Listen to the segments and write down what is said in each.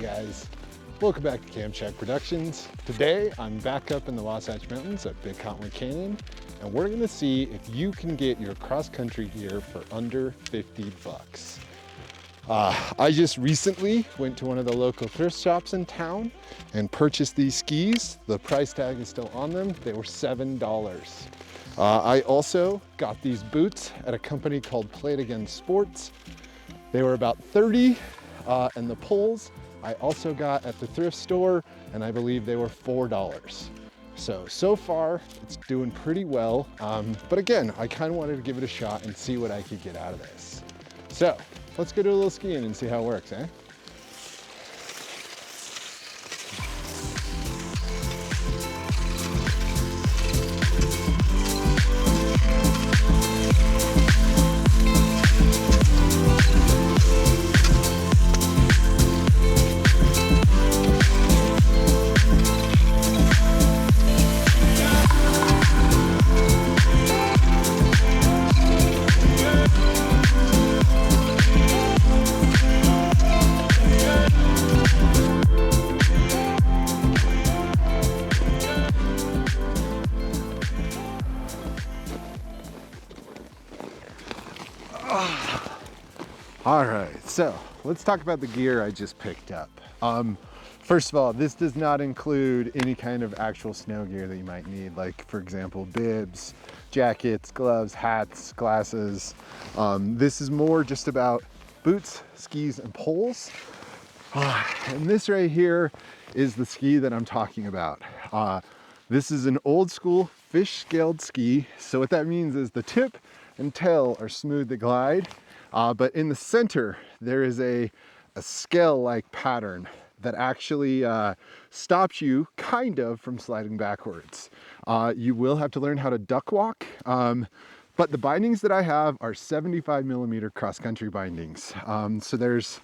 guys, welcome back to Camp Shack Productions. Today I'm back up in the Wasatch Mountains at Big Cottonwood Canyon, and we're gonna see if you can get your cross-country gear for under 50 bucks. I just recently went to one of the local thrift shops in town and purchased these skis. The price tag is still on them. They were $7. I also got these boots at a company called Play It Again Sports. They were about 30, and the poles I also got at the thrift store, and I believe they were $4. So far it's doing pretty well. But again, I kind of wanted to give it a shot and see what I could get out of this. So let's go do a little skiing and see how it works, eh? All right, so let's talk about the gear I just picked up. First of all, this does not include any kind of actual snow gear that you might need, like for example, bibs, jackets, gloves, hats, glasses. This is more just about boots, skis, and poles. And this right here is the ski that I'm talking about. This is an old school fish scaled ski. So what that means is the tip and tail are smooth to glide. But in the center, there is a scale-like pattern that actually stops you kind of from sliding backwards. You will have to learn how to duck walk, but the bindings that I have are 75 millimeter cross-country bindings. So there's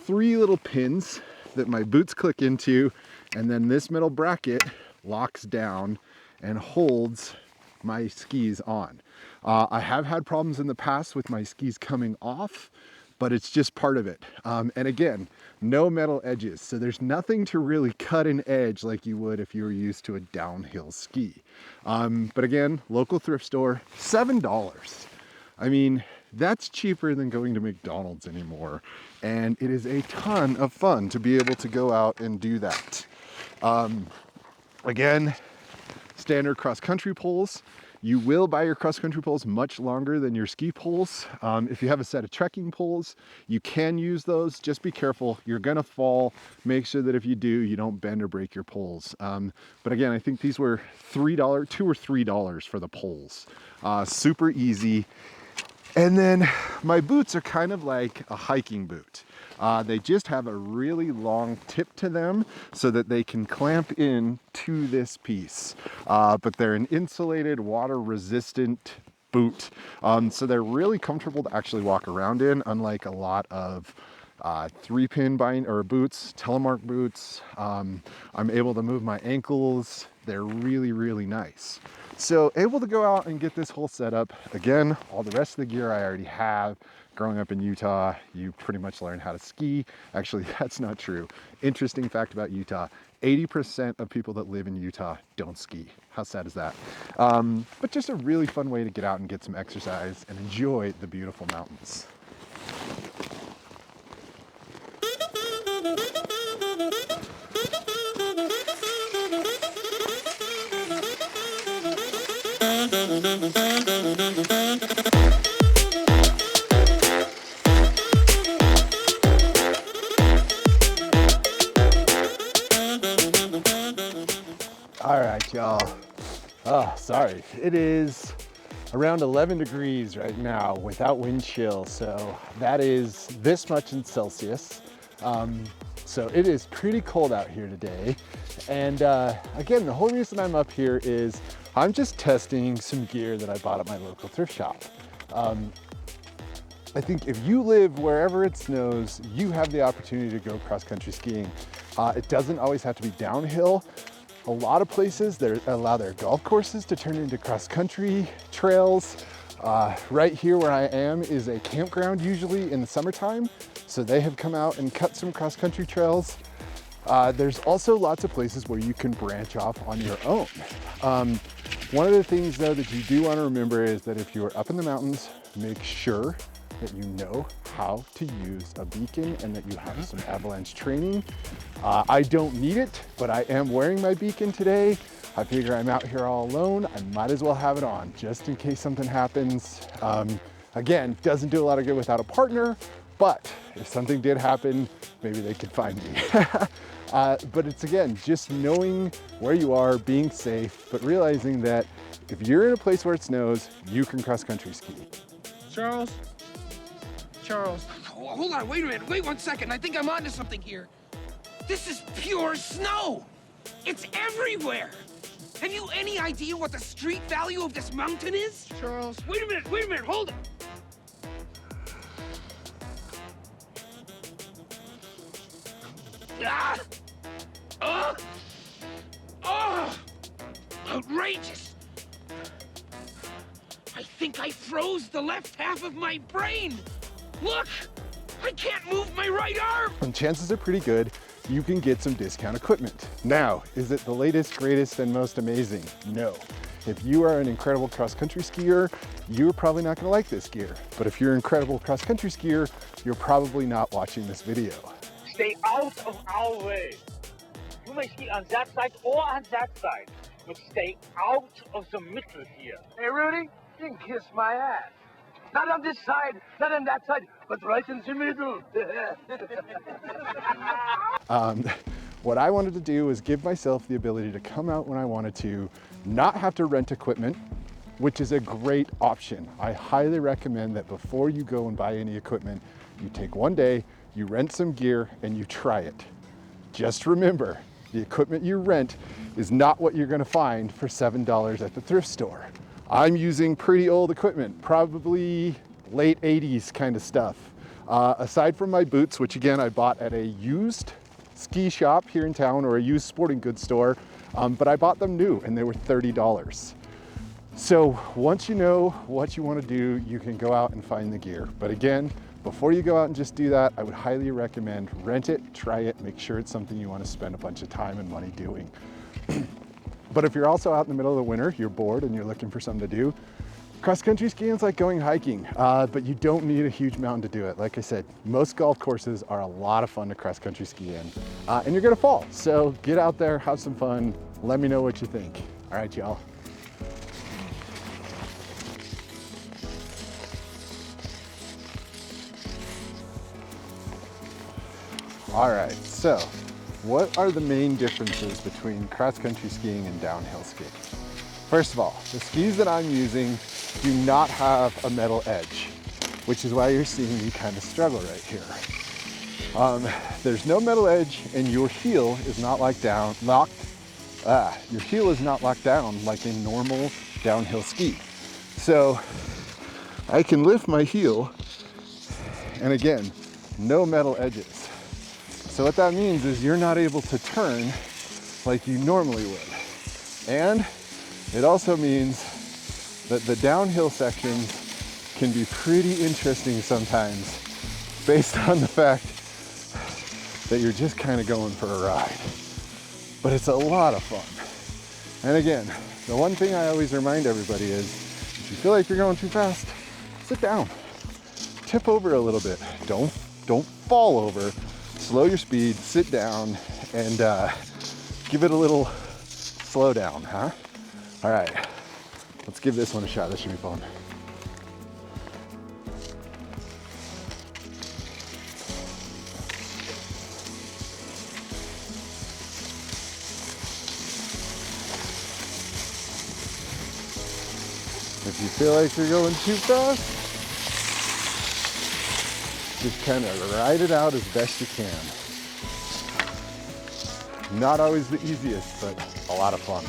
3 little pins that my boots click into, and then this metal bracket locks down and holds my skis on. I have had problems in the past with my skis coming off, but it's just part of it. And again, no metal edges, so there's nothing to really cut an edge like you would if you were used to a downhill ski. But again, local thrift store, $7. I mean, that's cheaper than going to McDonald's anymore. And it is a ton of fun to be able to go out and do that. Again, standard cross-country poles. You will buy your cross-country poles much longer than your ski poles. If you have a set of trekking poles, you can use those. Just be careful, you're gonna fall. Make sure that if you do, you don't bend or break your poles. But again, I think these were $2 or $3 for the poles. Super easy. And then my boots are kind of like a hiking boot. They just have a really long tip to them so that they can clamp in to this piece. But they're an insulated, water-resistant boot. So they're really comfortable to actually walk around in, unlike a lot of 3-pin boots, telemark boots. I'm able to move my ankles. They're really, really nice. So able to go out and get this whole setup. Again, all the rest of the gear I already have. Growing up in Utah, you pretty much learn how to ski. Actually, that's not true. Interesting fact about Utah, 80% of people that live in Utah don't ski. How sad is that? But just a really fun way to get out and get some exercise and enjoy the beautiful mountains. All right, y'all. Oh, sorry. It is around 11 degrees right now without wind chill. So that is this much in Celsius. So it is pretty cold out here today. And again, the whole reason I'm up here is I'm just testing some gear that I bought at my local thrift shop. I think if you live wherever it snows, you have the opportunity to go cross-country skiing. It doesn't always have to be downhill. A lot of places allow their golf courses to turn into cross-country trails. Right here where I am is a campground usually in the summertime. So they have come out and cut some cross-country trails. There's also lots of places where you can branch off on your own. One of the things though that you do want to remember is that if you're up in the mountains, make sure that you know how to use a beacon and that you have some avalanche training. I don't need it, but I am wearing my beacon today. I figure I'm out here all alone. I might as well have it on just in case something happens. Again, doesn't do a lot of good without a partner, but if something did happen, maybe they could find me. But it's again, just knowing where you are, being safe, but realizing that if you're in a place where it snows, you can cross-country ski. Charles? Charles. Oh, hold on, wait a minute, wait 1 second. I think I'm onto something here. This is pure snow. It's everywhere. Have you any idea what the street value of this mountain is? Charles. Wait a minute, hold it. Ah! Oh! Outrageous! I think I froze the left half of my brain. Look! I can't move my right arm! And chances are pretty good you can get some discount equipment. Now, is it the latest, greatest, and most amazing? No. If you are an incredible cross-country skier, you're probably not gonna like this gear. But if you're an incredible cross-country skier, you're probably not watching this video. Stay out of our way. You may ski on that side or on that side, but stay out of the middle here. Hey, Rudy, you can kiss my ass. Not on this side, not on that side, but right in the middle. What I wanted to do was give myself the ability to come out when I wanted to, not have to rent equipment, which is a great option. I highly recommend that before you go and buy any equipment, you take one day, you rent some gear, and you try it. Just remember, the equipment you rent is not what you're gonna find for $7 at the thrift store. I'm using pretty old equipment, probably late 80s kind of stuff. Aside from my boots, which again, I bought at a used ski shop here in town or a used sporting goods store, but I bought them new and they were $30. So once you know what you want to do, you can go out and find the gear. But again, before you go out and just do that, I would highly recommend rent it, try it, make sure it's something you want to spend a bunch of time and money doing. But if you're also out in the middle of the winter, you're bored and you're looking for something to do, cross-country skiing is like going hiking, but you don't need a huge mountain to do it. Like I said, most golf courses are a lot of fun to cross-country ski in, and you're gonna fall. So get out there, have some fun, let me know what you think. All right, y'all. All right, so what are the main differences between cross-country skiing and downhill skiing? First of all, the skis that I'm using do not have a metal edge, which is why you're seeing me kind of struggle right here. There's no metal edge and your heel is not locked down like a normal downhill ski. So I can lift my heel and again, no metal edges. So what that means is you're not able to turn like you normally would. And it also means that the downhill sections can be pretty interesting sometimes based on the fact that you're just kind of going for a ride. But it's a lot of fun. And again, the one thing I always remind everybody is, if you feel like you're going too fast, sit down, tip over a little bit. Don't fall over. Slow your speed, sit down, and give it a little slow down, huh? All right, let's give this one a shot. This should be fun. If you feel like you're going too fast, just kind of ride it out as best you can. Not always the easiest, but a lot of fun.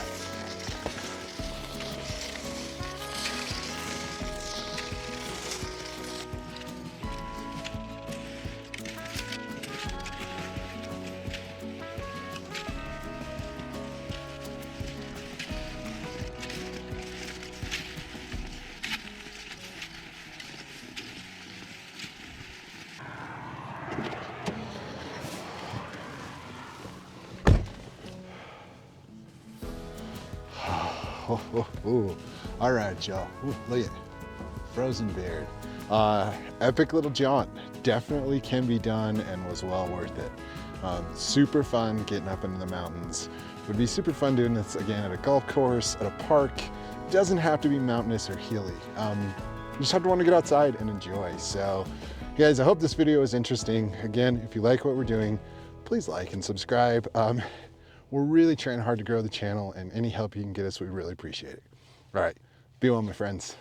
All right, y'all. Look at it. Frozen beard. Epic little jaunt. Definitely can be done and was well worth it. Super fun getting up into the mountains. Would be super fun doing this again at a golf course, at a park. Doesn't have to be mountainous or hilly. You just have to want to get outside and enjoy. So, guys, I hope this video was interesting. Again, if you like what we're doing, please like and subscribe. We're really trying hard to grow the channel, and any help you can get us, we really appreciate it. All right, be well, my friends.